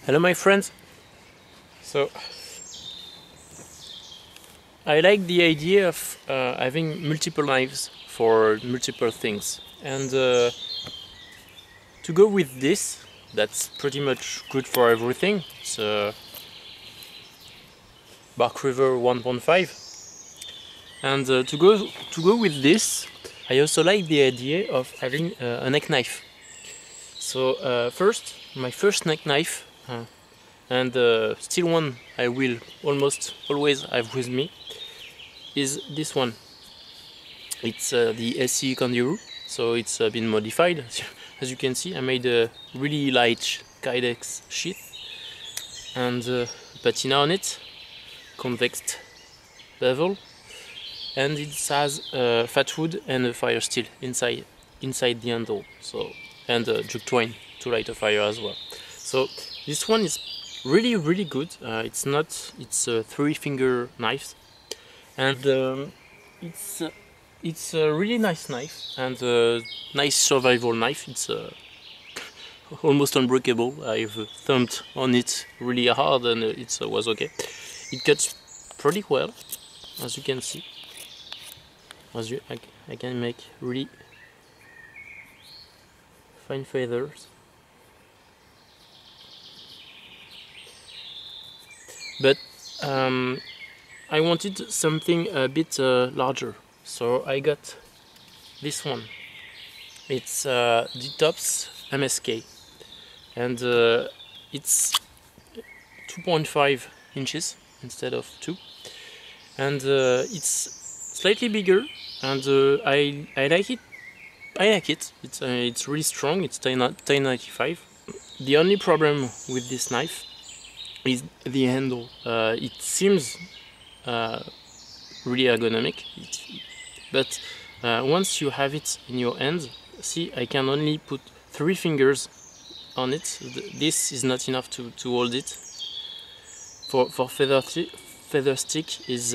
Hello my friends. So I like the idea of having multiple knives for multiple things, and to go with this, that's pretty much good for everything. It's a River 1.5, and to go with this, I also like the idea of having a neck knife. So first, my first neck knife. And still one I will almost always have with me is this one. It's the SE Kangaroo, so it's been modified. As you can see, I made a really light Kydex sheath and patina on it, convex bevel, and it has fat wood and a fire steel inside the handle. So and jug twine to light a fire as well. So this one is really good. It's a 3-finger knife, and it's a really nice knife and a nice survival knife. It's almost unbreakable. I've thumped on it really hard and it was okay. It cuts pretty well, as you can see. I can make really fine feathers. But I wanted something a bit larger, so I got this one. It's D-Tops MSK, and it's 2.5 inches instead of 2, and it's slightly bigger, and I like it. I like it. It's really strong. It's 1095. The only problem with this knife is the handle. It seems really ergonomic, but once you have it in your hand, see, I can only put 3 fingers on it. This is not enough to hold it. For feather stick is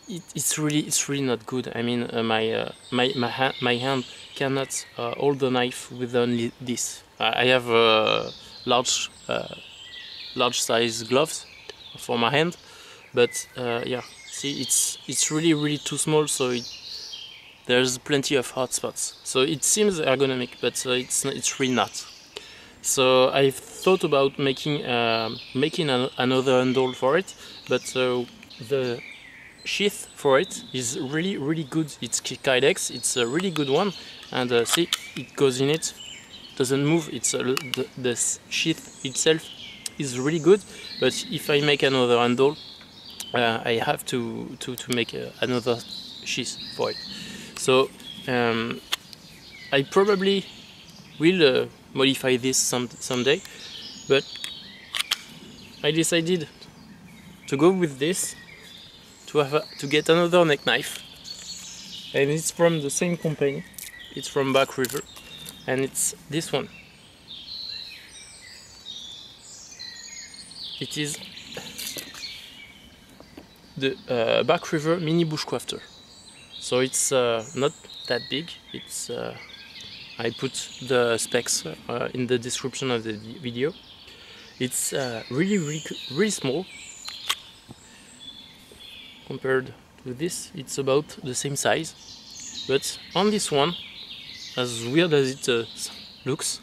it's really not good. I mean, my hand cannot hold the knife with only this. I have large size gloves for my hand, but yeah, see, it's really too small, so there's plenty of hot spots. So it seems ergonomic, but it's really not. So I've thought about making another handle for it, but the sheath for it is really good. It's Kydex. It's a really good one, and see, it goes in it, doesn't move. It's the sheath itself is really good, but if I make another handle, I have to make another sheath for it. So I probably will modify this someday, but I decided to go with this to get another neck knife, and it's from the same company. It's from River, and it's this one. It is the River Mini Bushcrafter. So it's not that big. It's I put the specs in the description of the video. It's really small compared to this. It's about the same size, but on this one, as weird as it looks,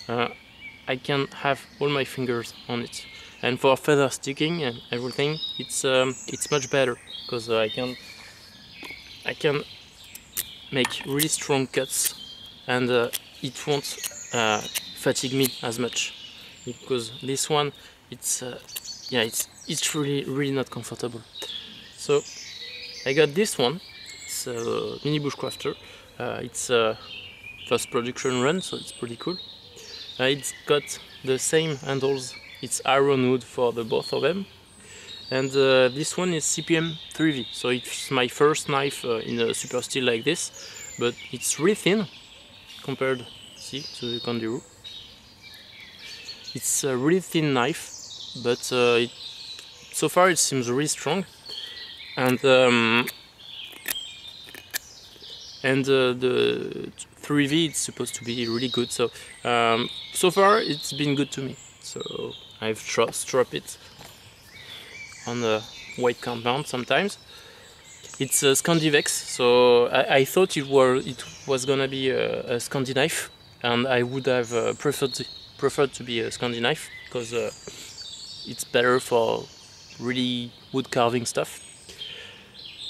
I can have all my fingers on it. And for feather sticking and everything, it's much better, because I can make really strong cuts, and it won't fatigue me as much, because this one, it's really not comfortable. So I got this one. It's a Mini Bushcrafter. It's a first production run, so it's pretty cool. It's got the same handles. It's iron wood for the both of them, and this one is CPM 3V, so it's my first knife in a super steel like this, but it's really thin compared, see, to the Kangaroo. It's a really thin knife, but so far it seems really strong, and the 3V it's supposed to be really good. So so far it's been good to me. So I've strop it on the white compound sometimes. It's a Scandivex, so I thought it was gonna be a Scandi knife, and I would have preferred to be a Scandi knife because it's better for really wood carving stuff.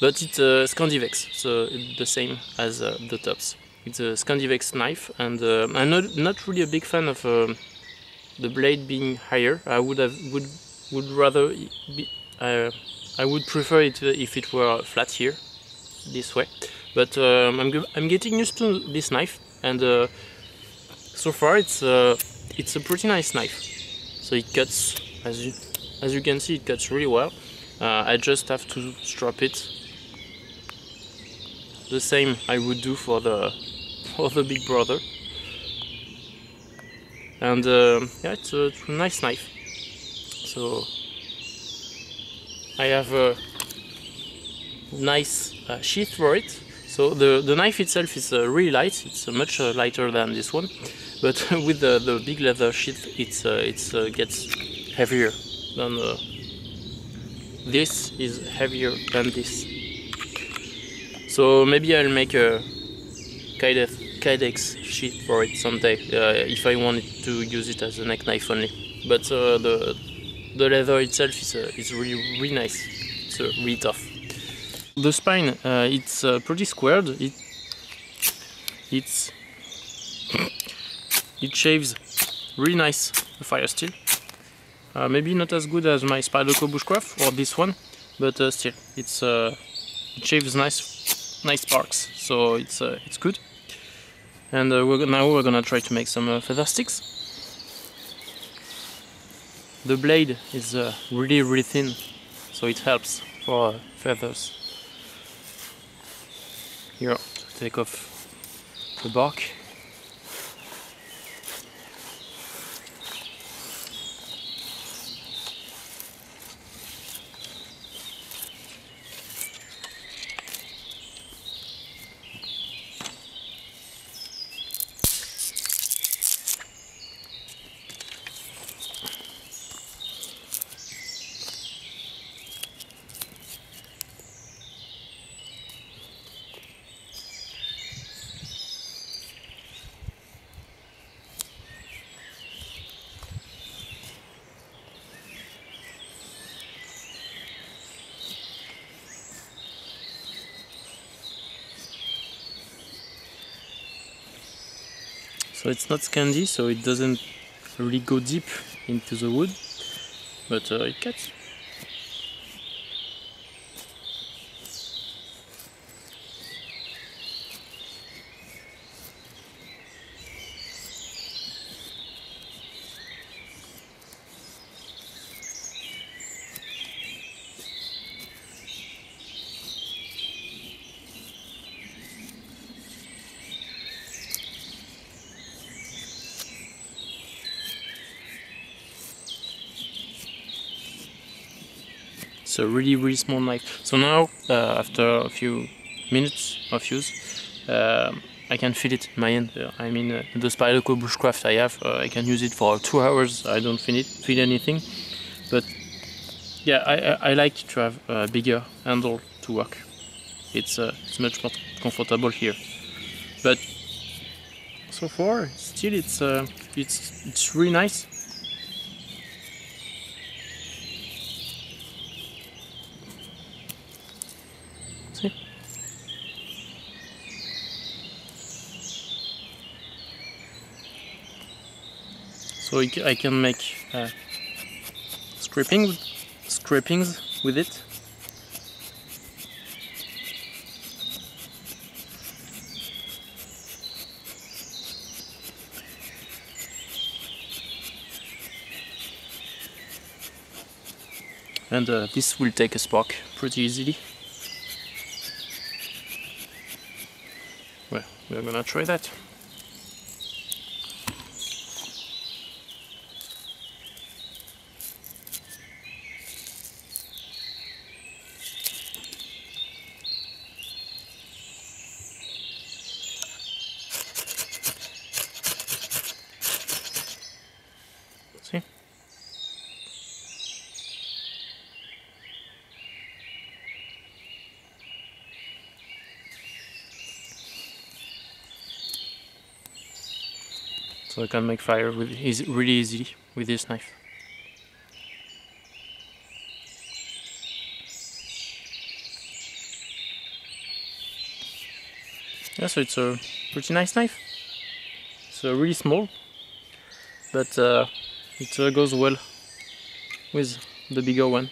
But it's a Scandivex, so it's the same as the tops. It's a Scandivex knife, and I'm not really a big fan of the blade being higher. I would rather be, I would prefer it if it were flat here, this way. But I'm getting used to this knife, and so far it's a pretty nice knife. So it cuts, as you can see, it cuts really well. I just have to strop it the same I would do for the big brother. And yeah, it's a nice knife. So I have a nice sheath for it. So the knife itself is really light. It's much lighter than this one, but with the big leather sheath, it gets heavier than this is heavier than this. So maybe I'll make a Kydex sheath for it someday if I wanted to use it as a neck knife only. But the leather itself is really nice. It's really tough. The spine, it's pretty squared. It shaves really nice fire steel. Maybe not as good as my Spyderco Bushcraft or this one, but still, it shaves nice sparks. So it's good. And now we're gonna try to make some feather sticks. The blade is really thin, so it helps for feathers. Here, to take off the bark. So it's not Scandi, so it doesn't really go deep into the wood, but it cuts. It's a really small knife. So now, after a few minutes of use, I can feel it in my hand. I mean, the Spyderco Bushcraft I have, I can use it for 2 hours. I don't feel anything. But yeah, I like to have a bigger handle to work. It's much more comfortable here. But so far, still it's really nice. See? So I can make scrapings with it. And this will take a spark pretty easily. Well, we're gonna try that. See? so I can make fire with really easily with this knife. Yeah, so it's a pretty nice knife. It's really small, but it goes well with the bigger one.